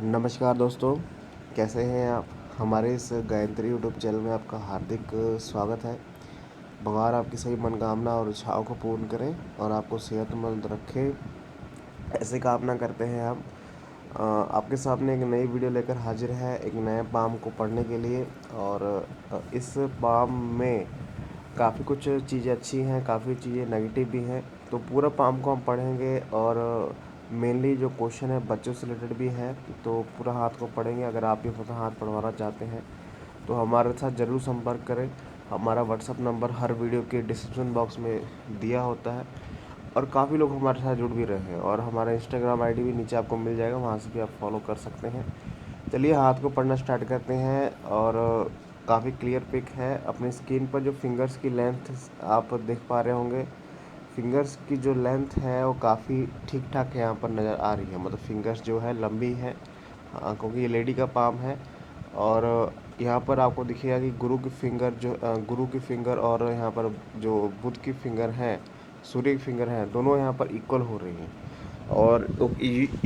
नमस्कार दोस्तों, कैसे हैं आप? हमारे इस गायत्री यूट्यूब चैनल में आपका हार्दिक स्वागत है। भगवान आपकी सभी मनोकामना और इच्छाओं को पूर्ण करें और आपको सेहतमंद रखे, ऐसे कामना करते हैं हम। आपके सामने एक नई वीडियो लेकर हाजिर है, एक नए पाम को पढ़ने के लिए। और इस पाम में काफ़ी कुछ चीज़ें अच्छी हैं, काफ़ी चीज़ें नेगेटिव भी हैं। तो पूरा पाम को हम पढ़ेंगे और मेनली जो क्वेश्चन है बच्चों से रिलेटेड भी है, तो पूरा हाथ को पढ़ेंगे। अगर आप भी अपना हाथ पढ़वाना चाहते हैं तो हमारे साथ ज़रूर संपर्क करें। हमारा व्हाट्सअप नंबर हर वीडियो के डिस्क्रिप्शन बॉक्स में दिया होता है और काफ़ी लोग हमारे साथ जुड़ भी रहे हैं। और हमारा इंस्टाग्राम आईडी भी नीचे आपको मिल जाएगा, वहाँ से भी आप फॉलो कर सकते हैं। चलिए हाथ को पढ़ना स्टार्ट करते हैं। और काफ़ी क्लियर पिक है। अपनी स्क्रीन पर जो फिंगर्स की लेंथ आप देख पा रहे होंगे, फिंगर्स की जो लेंथ है वो काफ़ी ठीक ठाक यहाँ पर नज़र आ रही है। मतलब फिंगर्स जो है लंबी है, क्योंकि ये लेडी का पाम है। और यहाँ पर आपको दिखेगा कि गुरु की फिंगर और यहाँ पर जो बुध की फिंगर है, सूर्य की फिंगर है, दोनों यहाँ पर इक्वल हो रही हैं। और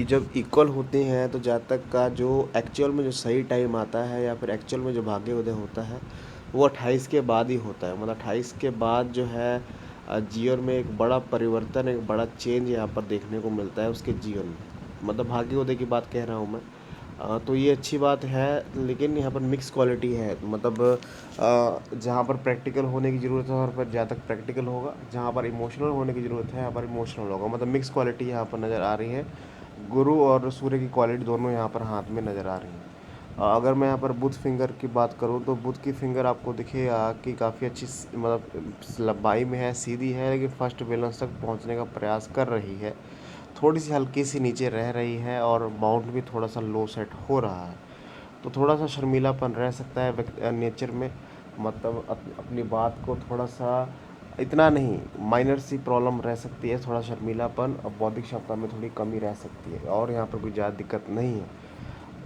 जब इक्वल होते हैं तो जहाँ तक का जो एक्चुअल में जो सही टाइम आता है या फिर एक्चुअल में जो भाग्य उदय होता है वो 28 के बाद ही होता है। मतलब 28 के बाद जो है जीवन में एक बड़ा परिवर्तन, एक बड़ा चेंज यहाँ पर देखने को मिलता है उसके जीवन में। मतलब भाग्य उदय की बात कह रहा हूँ मैं। तो ये अच्छी बात है, लेकिन यहाँ पर मिक्स क्वालिटी है। मतलब जहाँ पर प्रैक्टिकल होने की ज़रूरत है वहाँ पर ज़्यादा प्रैक्टिकल होगा, जहाँ पर इमोशनल होने की ज़रूरत है यहाँ पर इमोशनल होगा। मतलब मिक्स क्वालिटी यहाँ पर नज़र आ रही है। गुरु और सूर्य की क्वालिटी दोनों यहाँ पर हाथ में नज़र आ रही है। अगर मैं यहाँ पर बुध फिंगर की बात करूँ तो बुध की फिंगर आपको दिखेगा कि काफ़ी अच्छी मतलब लंबाई में है, सीधी है, लेकिन फर्स्ट बैलेंस तक पहुँचने का प्रयास कर रही है। थोड़ी सी हल्की सी नीचे रह रही है और माउंट भी थोड़ा सा लो सेट हो रहा है। तो थोड़ा सा शर्मीलापन रह सकता है नेचर में। मतलब अपनी बात को थोड़ा सा, इतना नहीं, माइनर सी प्रॉब्लम रह सकती है, थोड़ा शर्मीलापन और बौद्धिक क्षमता में थोड़ी कमी रह सकती है। और यहाँ पर कोई ज़्यादा दिक्कत नहीं है।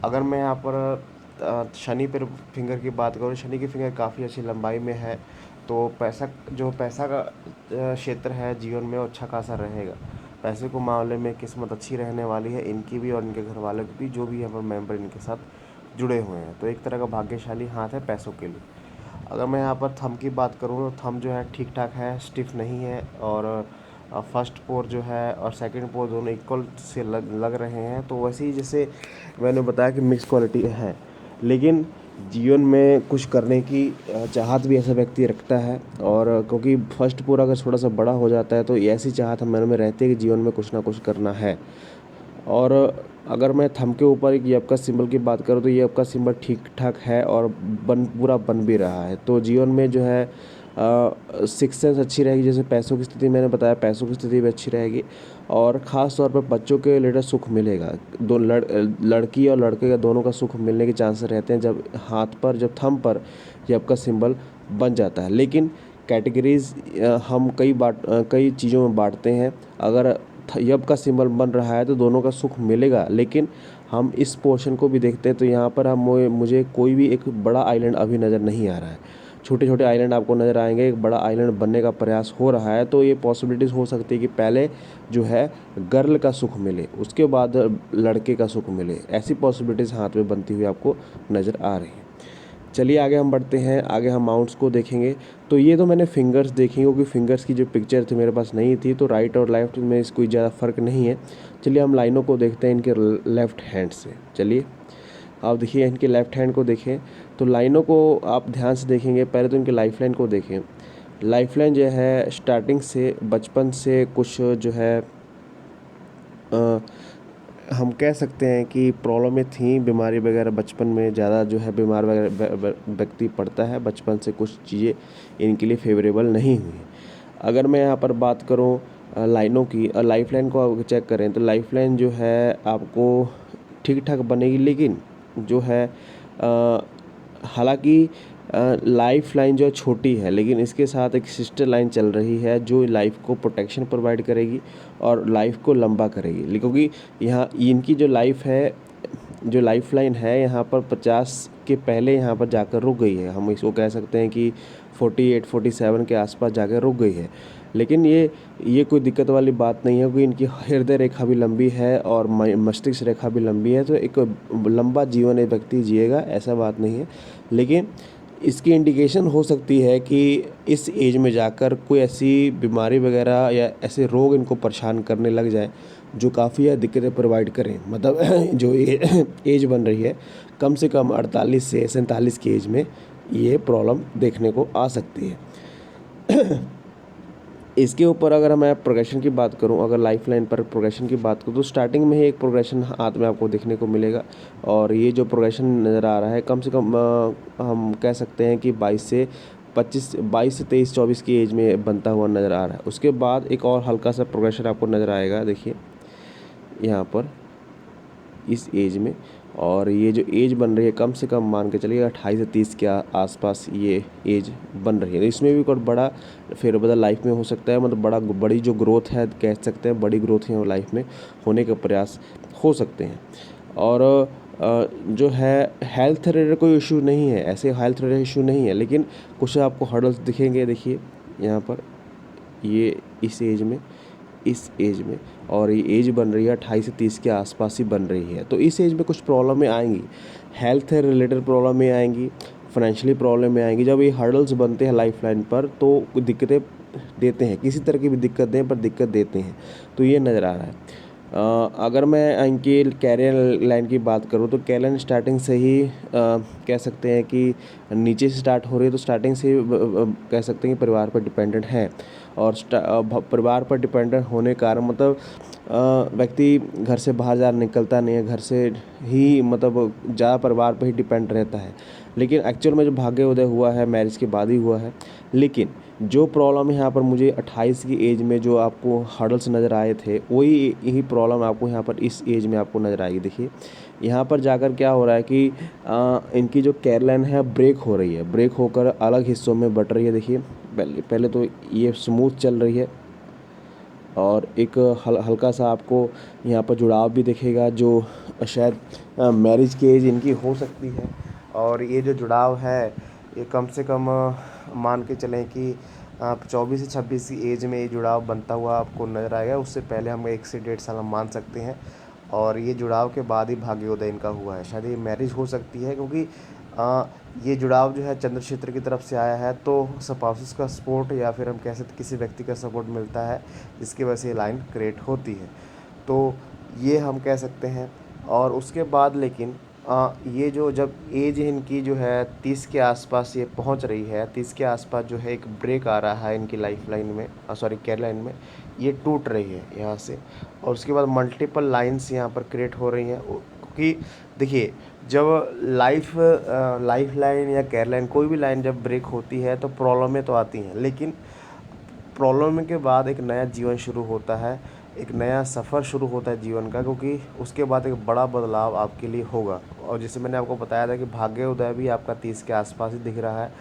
अगर मैं यहाँ पर शनि पर फिंगर की बात करूँ, शनि की फिंगर काफ़ी अच्छी लंबाई में है। तो पैसा का क्षेत्र है जीवन में वो अच्छा खासा रहेगा। पैसे को मामले में किस्मत अच्छी रहने वाली है, इनकी भी और इनके घर वालों की भी, जो भी यहाँ पर मेंबर इनके साथ जुड़े हुए हैं। तो एक तरह का भाग्यशाली हाथ है पैसों के लिए। अगर मैं यहाँ पर थंब की बात करूँ तो थंब जो है ठीक ठाक है, स्टिफ नहीं है। और फर्स्ट पोर जो है और सेकंड पोर दोनों इक्वल से लग रहे हैं। तो वैसे ही जैसे मैंने बताया कि मिक्स क्वालिटी है, लेकिन जीवन में कुछ करने की चाहत भी ऐसा व्यक्ति रखता है। और क्योंकि फर्स्ट पोर अगर थोड़ा सा बड़ा हो जाता है तो ऐसी चाहत हमारे में रहती है कि जीवन में कुछ ना कुछ करना है। और अगर मैं थंब के ऊपर एक यप का सिंबल की बात करूँ तो ये यप का सिंबल ठीक ठाक है और पूरा बन भी रहा है। तो जीवन में जो है सिक्स सेंस अच्छी रहेगी। जैसे पैसों की स्थिति मैंने बताया, पैसों की स्थिति भी अच्छी रहेगी। और ख़ास तौर पर बच्चों के रिलेटेड सुख मिलेगा। लड़की और लड़के का दोनों का सुख मिलने के चांसेस रहते हैं जब हाथ पर, जब थंब पर यप का सिंबल बन जाता है। लेकिन कैटेगरीज हम कई चीज़ों में बांटते हैं। अगर यब का सिंबल बन रहा है तो दोनों का सुख मिलेगा, लेकिन हम इस पोर्शन को भी देखते हैं तो यहाँ पर मुझे कोई भी एक बड़ा आइलैंड अभी नज़र नहीं आ रहा है। छोटे छोटे आइलैंड आपको नज़र आएंगे, एक बड़ा आइलैंड बनने का प्रयास हो रहा है। तो ये पॉसिबिलिटीज़ हो सकती है कि पहले जो है गर्ल का सुख मिले, उसके बाद लड़के का सुख मिले। ऐसी पॉसिबिलिटीज़ हाथ में बनती हुई आपको नज़र आ रही है। चलिए आगे हम बढ़ते हैं, आगे हम माउंट्स को देखेंगे। तो ये तो मैंने फिंगर्स देखी, क्योंकि फिंगर्स की जो पिक्चर थी मेरे पास नहीं थी, तो राइट और लेफ्ट में इस कोई ज़्यादा फ़र्क नहीं है। चलिए हम लाइनों को देखते हैं इनके लेफ़्ट हैंड से। चलिए आप देखिए, इनके लेफ़्ट हैंड को देखें तो लाइनों को आप ध्यान से देखेंगे। पहले तो इनके लाइफ लाइन को देखें। लाइफ लाइन जो है स्टार्टिंग से, बचपन से कुछ जो है हम कह सकते हैं कि प्रॉब्लमें थी, बीमारी वगैरह बचपन में ज़्यादा जो है बीमार वगैरह व्यक्ति पड़ता है बचपन से, कुछ चीज़ें इनके लिए फेवरेबल नहीं हुई। अगर मैं यहाँ पर बात करूँ लाइनों की, लाइफ लाइन को आप चेक करें तो लाइफ लाइन जो है आपको ठीक ठाक बनेगी, लेकिन जो है हालांकि लाइफ लाइन जो छोटी है, लेकिन इसके साथ एक सिस्टर लाइन चल रही है जो लाइफ को प्रोटेक्शन प्रोवाइड करेगी और लाइफ को लंबा करेगी। क्योंकि यहाँ इनकी जो लाइफ है, जो लाइफ लाइन है यहाँ पर 50 के पहले यहाँ पर जाकर रुक गई है। हम इसको कह सकते हैं कि 48 47 के आसपास जाकर रुक गई है। लेकिन ये कोई दिक्कत वाली बात नहीं है, क्योंकि इनकी हृदय रेखा भी लंबी है और मस्तिष्क रेखा भी लंबी है, तो एक लंबा जीवन एक व्यक्ति जिएगा, ऐसा बात नहीं है। लेकिन इसकी इंडिकेशन हो सकती है कि इस एज में जाकर कोई ऐसी बीमारी वगैरह या ऐसे रोग इनको परेशान करने लग जाए जो काफ़ी दिक्कतें प्रोवाइड करें। मतलब जो एज बन रही है, कम से कम 48 से 47 की एज में ये प्रॉब्लम देखने को आ सकती है। इसके ऊपर अगर मैं प्रोग्रेशन की बात करूं, अगर लाइफ लाइन पर प्रोग्रेशन की बात करूं, तो स्टार्टिंग में ही एक प्रोग्रेशन हाथ में आपको देखने को मिलेगा। और ये जो प्रोग्रेशन नज़र आ रहा है, कम से कम हम कह सकते हैं कि 22 से 23 की एज में बनता हुआ नज़र आ रहा है। उसके बाद एक और हल्का सा प्रोग्रेशन आपको नज़र आएगा, देखिए यहाँ पर इस एज में। और ये जो एज बन रही है, कम से कम मान के चलिए 28 से 30 के आसपास ये एज बन रही है। तो इसमें भी कोई बड़ा फेरबदल लाइफ में हो सकता है, मतलब बड़ी जो ग्रोथ है, कह सकते हैं बड़ी ग्रोथ है, लाइफ में होने के प्रयास हो सकते हैं। और जो है हेल्थ रिलेटेड कोई इशू नहीं है, ऐसे हेल्थ रिलेटेड इशू नहीं है, लेकिन कुछ आपको हर्डल्स दिखेंगे। देखिए यहाँ पर ये इस एज में और ये एज बन रही है 28 से 30 के आसपास ही बन रही है। तो इस एज में कुछ प्रॉब्लमें आएंगी, हेल्थ रिलेटेड प्रॉब्लमें आएंगी, फाइनेंशियली प्रॉब्लम आएंगी। जब ये हर्डल्स बनते हैं लाइफ लाइन पर तो दिक्कतें देते हैं, किसी तरह की भी दिक्कत दें पर दिक्कत देते हैं। तो ये नज़र आ रहा है। अगर मैं इनकी कैरियर लाइन की बात करूँ तो कैरियर लाइन स्टार्टिंग से ही कह सकते हैं कि नीचे से स्टार्ट हो रही है। तो स्टार्टिंग से कह सकते हैं कि परिवार पर डिपेंडेंट है। और परिवार पर डिपेंडेंट होने के कारण मतलब व्यक्ति घर से बाहर ज़्यादा निकलता नहीं है, घर से ही मतलब ज़्यादा परिवार पर ही डिपेंड रहता है। लेकिन एक्चुअल में जो भाग्य उदय हुआ है मैरिज के बाद ही हुआ है। लेकिन जो प्रॉब्लम यहाँ पर मुझे 28 की एज में जो आपको हर्डल्स नज़र आए थे, वही यही प्रॉब्लम आपको यहाँ पर इस एज में आपको नज़र आएगी। देखिए यहाँ पर जाकर क्या हो रहा है कि इनकी जो कैरियर लाइन है ब्रेक हो रही है, ब्रेक होकर अलग हिस्सों में बट रही है। देखिए पहले तो ये स्मूथ चल रही है और एक हल्का सा आपको यहाँ पर जुड़ाव भी दिखेगा, जो शायद मैरिज की एज इनकी हो सकती है। और ये जो जुड़ाव है ये कम से कम मान के चलें कि आप 24 से 26 की एज में ये जुड़ाव बनता हुआ आपको नज़र आएगा। उससे पहले हम 1 से 1.5 साल हम मान सकते हैं। और ये जुड़ाव के बाद ही भाग्योदय इनका हुआ है। शायद ये मैरिज हो सकती है, क्योंकि ये जुड़ाव जो है चंद्र क्षेत्र की तरफ से आया है, तो स्पाउसेस का सपोर्ट या फिर हम कह सकते किसी व्यक्ति का सपोर्ट मिलता है, जिसकी वजह से ये लाइन क्रिएट होती है। तो ये हम कह सकते हैं। और उसके बाद लेकिन ये जो जब एज इनकी जो है 30 के आसपास ये पहुंच रही है, 30 के आसपास जो है एक ब्रेक आ रहा है इनकी लाइफ लाइन में, सॉरी कैरियर लाइन में, ये टूट रही है यहाँ से। और उसके बाद मल्टीपल लाइंस यहाँ पर क्रिएट हो रही हैं, क्योंकि देखिए जब लाइफ लाइन या कैरियर लाइन कोई भी लाइन जब ब्रेक होती है तो प्रॉब्लमें तो आती हैं, लेकिन प्रॉब्लम के बाद एक नया जीवन शुरू होता है, एक नया सफ़र शुरू होता है जीवन का, क्योंकि उसके बाद एक बड़ा बदलाव आपके लिए होगा। और जैसे मैंने आपको बताया था कि भाग्य उदय भी आपका 30 के आसपास ही दिख रहा है,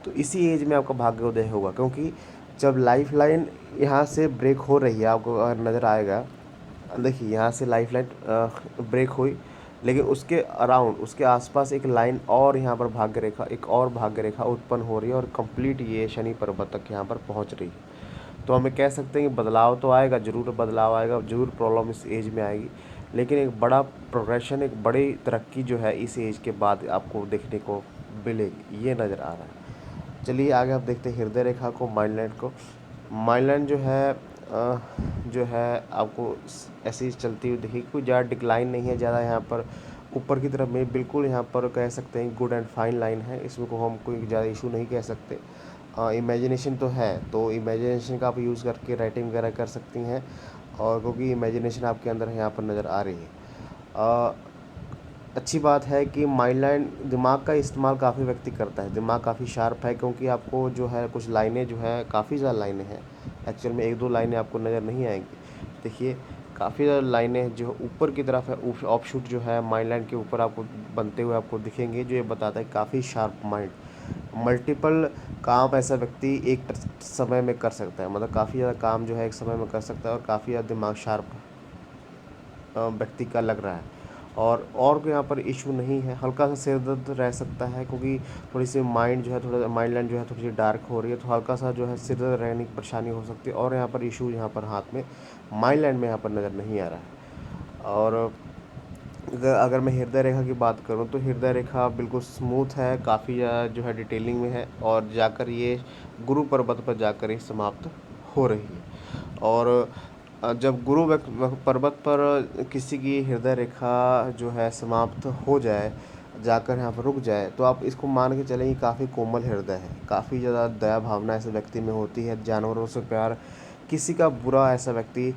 तो इसी एज में आपका भाग्य उदय होगा। क्योंकि जब लाइफ लाइन यहाँ से ब्रेक हो रही है, आपको अगर नज़र आएगा, देखिए यहाँ से लाइफ लाइन ब्रेक हुई, लेकिन उसके अराउंड उसके आसपास एक लाइन और यहाँ पर एक और भाग्य रेखा उत्पन्न हो रही है और कंप्लीट ये शनि पर्वत तक यहाँ पर पहुँच रही है। तो हमें कह सकते हैं कि बदलाव तो आएगा, ज़रूर बदलाव आएगा, ज़रूर प्रॉब्लम इस एज में आएगी, लेकिन एक बड़ा प्रोग्रेशन, एक बड़ी तरक्की जो है इस एज के बाद आपको देखने को मिलेगी, ये नज़र आ रहा है। चलिए आगे आप देखते हैं हृदय रेखा को, माइंड लाइन को। माइंड लाइन जो है आपको ऐसे ही चलती हुई दिखेगी, कोई ज़्यादा डिक्लाइन नहीं है, ज़्यादा यहाँ पर ऊपर की तरफ में, बिल्कुल यहाँ पर कह सकते हैं गुड एंड फाइन लाइन है। इसमें को हम कोई ज़्यादा इशू नहीं कह सकते। इमेजिनेशन तो है, तो इमेजिनेशन का आप यूज़ करके राइटिंग वगैरह कर सकती हैं, और क्योंकि इमेजिनेशन आपके अंदर यहाँ पर नज़र आ रही है। अच्छी बात है कि माइंड लाइन दिमाग का इस्तेमाल काफ़ी व्यक्ति करता है, दिमाग काफ़ी शार्प है, क्योंकि आपको जो है कुछ लाइनें जो है, काफ़ी ज़्यादा लाइनें हैं एक्चुअल में, 1-2 लाइनें आपको नज़र नहीं आएंगी। देखिए काफ़ी ज़्यादा लाइनें जो ऊपर की तरफ है, ऑफशूट जो है माइंड लाइन के ऊपर आपको बनते हुए आपको दिखेंगे, जो ये बताता है काफ़ी शार्प माइंड। मल्टीपल काम ऐसा व्यक्ति एक समय में कर सकता है, मतलब काफ़ी ज़्यादा काम जो है एक समय में कर सकता है, और काफ़ी ज़्यादा दिमाग शार्प व्यक्ति का लग रहा है। और कोई यहाँ पर इशू नहीं है। हल्का सा सिर दर्द रह सकता है क्योंकि थोड़ी सी माइंड जो है, थोड़ा माइंड लाइन जो है थोड़ी सी डार्क हो रही है, तो हल्का सा जो है सिर दर्द रहने की परेशानी हो सकती है। और यहाँ पर इशू यहाँ पर हाथ में माइंड लाइन में यहाँ पर नज़र नहीं आ रहा है। और अगर मैं हृदय रेखा की बात करूं तो हृदय रेखा बिल्कुल स्मूथ है, काफ़ी जो है डिटेलिंग में है, और जाकर ये गुरु पर्वत पर जाकर ये समाप्त हो रही है। और जब पर्वत पर किसी की हृदय रेखा जो है समाप्त हो जाए, जाकर यहाँ पर रुक जाए, तो आप इसको मान के चलें कि काफ़ी कोमल हृदय है, काफ़ी ज़्यादा दया भावना ऐसे व्यक्ति में होती है, जानवरों से प्यार, किसी का बुरा ऐसा व्यक्ति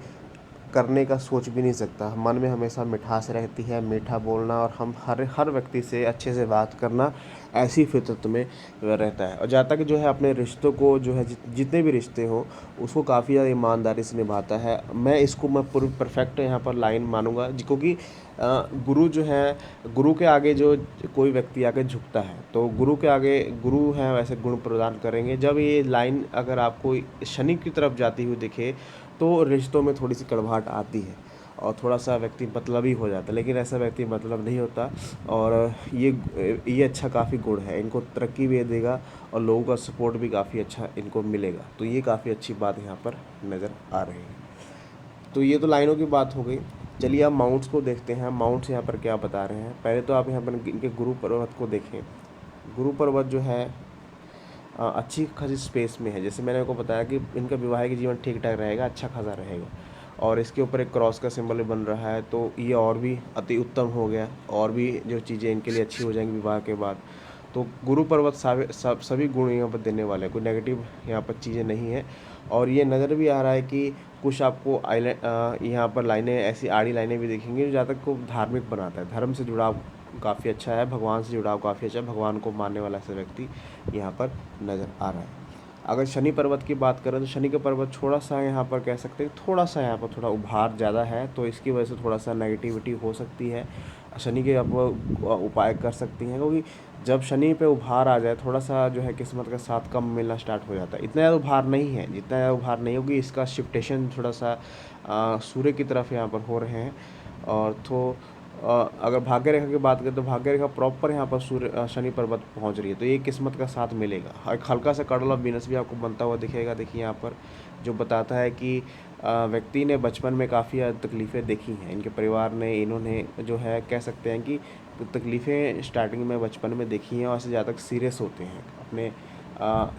करने का सोच भी नहीं सकता। मन में हमेशा मिठास रहती है, मीठा बोलना, और हम हर हर व्यक्ति से अच्छे से बात करना, ऐसी फितरत में रहता है। और जहाँ तक जो है अपने रिश्तों को जो है जितने भी रिश्ते हों उसको काफ़ी ज़्यादा ईमानदारी से निभाता है। मैं पूरी परफेक्ट यहाँ पर लाइन मानूंगा क्योंकि गुरु जो है, गुरु के आगे जो कोई व्यक्ति आगे झुकता है तो गुरु के आगे गुरु हैं वैसे गुण प्रदान करेंगे। जब ये लाइन अगर आपको शनि की तरफ जाती हुई दिखे तो रिश्तों में थोड़ी सी कड़वाहट आती है और थोड़ा सा व्यक्ति मतलबी हो जाता है, लेकिन ऐसा व्यक्ति मतलब नहीं होता। और ये अच्छा काफ़ी गुण है, इनको तरक्की भी देगा और लोगों का सपोर्ट भी काफ़ी अच्छा इनको मिलेगा। तो ये काफ़ी अच्छी बात यहाँ पर नज़र आ रही है। तो ये तो लाइनों की बात हो गई। चलिए आप माउंट्स को देखते हैं, माउंट्स यहाँ पर क्या बता रहे हैं। पहले तो आप यहाँ पर इनके गुरु पर्वत को देखें। गुरु पर्वत जो है अच्छी खासी स्पेस में है। जैसे मैंने आपको बताया कि इनका वैवाहिक जीवन ठीक ठाक रहेगा, अच्छा खासा रहेगा, और इसके ऊपर एक क्रॉस का सिंबल भी बन रहा है, तो ये और भी अति उत्तम हो गया। और भी जो चीज़ें इनके लिए अच्छी हो जाएंगी विवाह के बाद। तो गुरु पर्वत सभी गुण यहाँ पर देने वाले हैं, कोई नेगेटिव यहाँ पर चीज़ें नहीं है। और ये नज़र भी आ रहा है कि कुछ आपको यहाँ पर लाइनें, ऐसी आड़ी लाइनें भी दिखेंगी जो जहाँ तक को धार्मिक बनाता है, धर्म से जुड़ाव काफ़ी अच्छा है, भगवान से जुड़ाव काफ़ी अच्छा है, भगवान को मानने वाला ऐसा व्यक्ति यहाँ पर नज़र आ रहा है। अगर शनि पर्वत की बात करें तो शनि का पर्वत थोड़ा सा यहाँ पर कह सकते हैं, थोड़ा सा यहाँ पर थोड़ा उभार ज़्यादा है, तो इसकी वजह से थोड़ा सा नेगेटिविटी हो सकती है। शनि के आप उपाय कर सकती हैं, क्योंकि जब शनि पे उभार आ जाए थोड़ा सा जो है किस्मत का साथ कम मिलना स्टार्ट हो जाता है। इतना ज़्यादा उभार नहीं है, जितना ज़्यादा उभार नहीं होगी, इसका शिफ्टेशन थोड़ा सा सूर्य की तरफ यहाँ पर हो रहे हैं। और तो अगर भाग्य रेखा की बात करें तो भाग्य रेखा प्रॉपर यहाँ पर शनि पर्वत पहुँच रही है, तो ये किस्मत का साथ मिलेगा। एक हल्का सा कर्डल ऑफ वीनस भी आपको बनता हुआ दिखेगा। देखिए यहाँ पर जो बताता है कि व्यक्ति ने बचपन में काफ़ी तकलीफ़ें देखी हैं, इनके परिवार ने, इन्होंने जो है कह सकते हैं कि तकलीफ़ें स्टार्टिंग में बचपन में देखी हैं, और ऐसे ज़्यादा सीरियस होते हैं अपने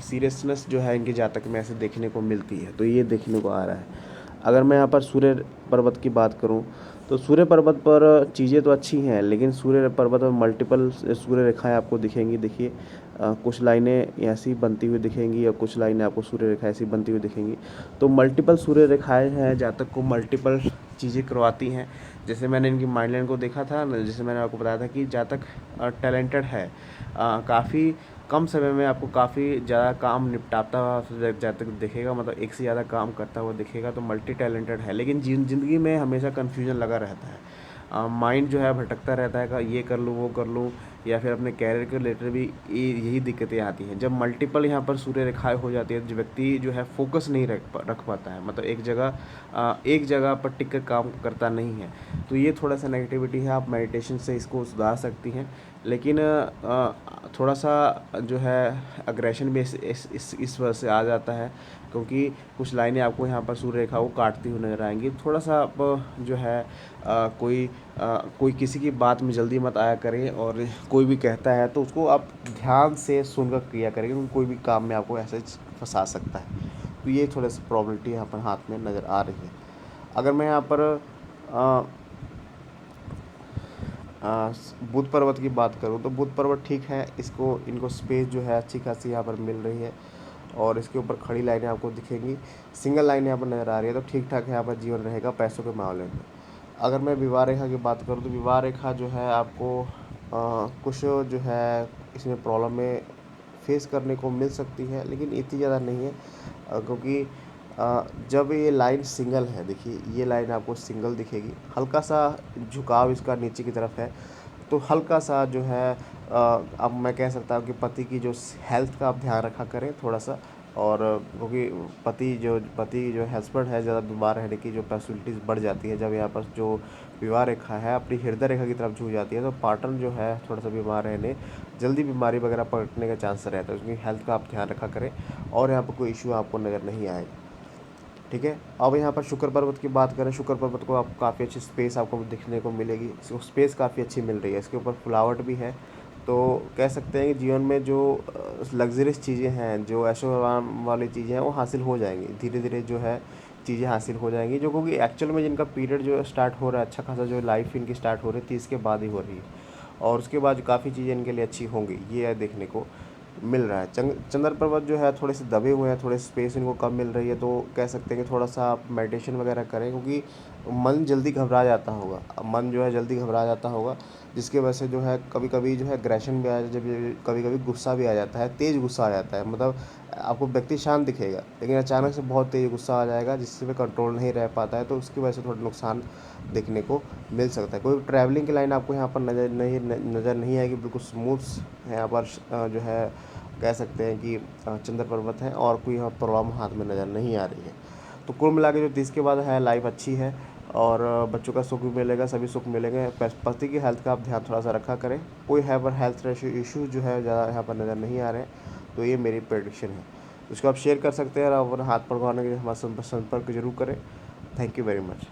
सीरियसनेस जो है इनके जातक में ऐसे देखने को मिलती है। तो ये देखने को आ रहा है। अगर मैं यहाँ पर सूर्य पर्वत की बात करूँ तो सूर्य पर्वत पर चीज़ें तो अच्छी हैं, लेकिन सूर्य पर्वत पर मल्टीपल सूर्य रेखाएं आपको दिखेंगी। देखिए कुछ लाइनें ऐसी बनती हुई दिखेंगी और कुछ लाइनें आपको सूर्य रेखा ऐसी बनती हुई दिखेंगी। तो मल्टीपल सूर्य रेखाएं हैं, जातक को मल्टीपल चीज़ें करवाती हैं। जैसे मैंने इनकी माइंड लाइन को देखा था, जैसे मैंने आपको बताया था कि जातक टैलेंटेड है, काफ़ी कम समय में आपको काफ़ी ज़्यादा काम निपटाता हुआ जातक दिखेगा, मतलब एक से ज़्यादा काम करता हुआ दिखेगा। तो मल्टी टैलेंटेड है, लेकिन ज़िंदगी में हमेशा कन्फ्यूजन लगा रहता है। माइंड जो है भटकता रहता है कि ये कर लूँ वो कर लूँ, या फिर अपने कैरियर के रिलेटेड भी यही दिक्कतें आती हैं। जब मल्टीपल यहाँ पर सूर्य रेखाएं हो जाती है, जो व्यक्ति जो है फोकस नहीं रख पाता है, मतलब एक जगह पर टिक कर काम करता नहीं है। तो ये थोड़ा सा नेगेटिविटी है, आप मेडिटेशन से इसको सुधार सकती हैं। लेकिन थोड़ा सा जो है अग्रेशन भी इस वजह से आ जाता है, क्योंकि कुछ लाइनें आपको यहाँ पर सूर्य रेखा को काटती हुई नजर आएंगी। थोड़ा सा आप जो है कोई किसी की बात में जल्दी मत आया करें, और कोई भी कहता है तो उसको आप ध्यान से सुनकर किया करें, क्योंकि कोई भी काम में आपको ऐसे फंसा सकता है। तो ये थोड़ा सा प्रॉब्लम यहाँ पर हाथ में नज़र आ रही है। अगर मैं यहाँ पर बुध पर्वत की बात करूँ तो बुध पर्वत ठीक है, इनको स्पेस जो है अच्छी खासी यहाँ पर मिल रही है, और इसके ऊपर खड़ी लाइनें आपको दिखेंगी, सिंगल लाइन यहाँ पर नज़र आ रही है, तो ठीक ठाक यहाँ पर जीवन रहेगा पैसों के मामले में। अगर मैं विवाह रेखा की बात करूँ तो विवाह रेखा जो है आपको कुछ जो है इसमें प्रॉब्लम में फेस करने को मिल सकती है, लेकिन इतनी ज़्यादा नहीं है, क्योंकि जब ये लाइन सिंगल है, देखिए ये लाइन आपको सिंगल दिखेगी, हल्का सा झुकाव इसका नीचे की तरफ है, तो हल्का सा जो है अब मैं कह सकता हूँ कि पति की जो हेल्थ का आप ध्यान रखा करें थोड़ा सा। और क्योंकि पति जो हस्बैंड है, ज़्यादा बीमार रहने की जो पॉसिबिलिटीज़ बढ़ जाती है जब यहाँ पर जो विवाह रेखा है अपनी हृदय रेखा की तरफ झुक जाती है, तो पार्टनर जो है थोड़ा सा बीमार रहने, जल्दी बीमारी वगैरह पकड़ने का चांस रहता है। उसकी हेल्थ का आप ध्यान रखा करें और यहाँ पर कोई इशू आपको नज़र नहीं आएगा। ठीक है, अब यहाँ पर शुक्र पर्वत की बात करें, शुक्र पर्वत को आप काफ़ी अच्छी स्पेस आपको दिखने को मिलेगी, स्पेस काफ़ी अच्छी मिल रही है, इसके ऊपर फ्लावट भी है। तो कह सकते हैं कि जीवन में जो लग्जरियस चीज़ें हैं, जो ऐशो आराम वाली चीज़ें हैं, वो हासिल हो जाएंगी धीरे धीरे, जो है चीज़ें हासिल हो जाएंगी, जो क्योंकि एक्चुअल में जिनका पीरियड जो स्टार्ट हो रहा है, अच्छा खासा जो लाइफ इनकी स्टार्ट हो रही थी, इसके बाद ही हो रही है, और उसके बाद काफ़ी चीज़ें इनके लिए अच्छी होंगी, ये है देखने को मिल रहा है। चंद्र पर्वत जो है थोड़े से दबे हुए हैं, थोड़े स्पेस इनको कम मिल रही है, तो कह सकते हैं कि थोड़ा सा आप मेडिटेशन वगैरह करें, क्योंकि मन जल्दी घबरा जाता होगा, अब मन जो है जल्दी घबरा जाता होगा, जिसकी वजह से जो है कभी कभी जो है एग्रेशन भी आ, जब कभी कभी गुस्सा भी आ जाता है, तेज़ गुस्सा आ जाता है, मतलब आपको व्यक्ति शांत दिखेगा लेकिन अचानक से बहुत तेज़ गुस्सा आ जाएगा, जिससे वह कंट्रोल नहीं रह पाता है, तो उसकी वजह से थोड़ा नुकसान देखने को मिल सकता है। कोई ट्रैवलिंग की लाइन आपको यहाँ पर नज़र नहीं आएगी, बिल्कुल स्मूथ यहाँ पर जो है कह सकते हैं कि चंद्र पर्वत है, और कोई यहाँ प्रॉब्लम हाथ में नज़र नहीं आ रही है। तो कुल मिला के जो 30 के बाद है लाइफ अच्छी है, और बच्चों का सुख भी मिलेगा, सभी सुख मिलेंगे। पति की हेल्थ का आप ध्यान थोड़ा सा रखा करें, कोई है पर हेल्थ इशू जो है ज़्यादा यहाँ पर नज़र नहीं आ रहे हैं, तो ये मेरी प्रेडिक्शन है। इसको आप शेयर कर सकते हैं और अपना हाथ पकड़वाने के लिए हमारा संपर्क जरूर करें। Thank you very much.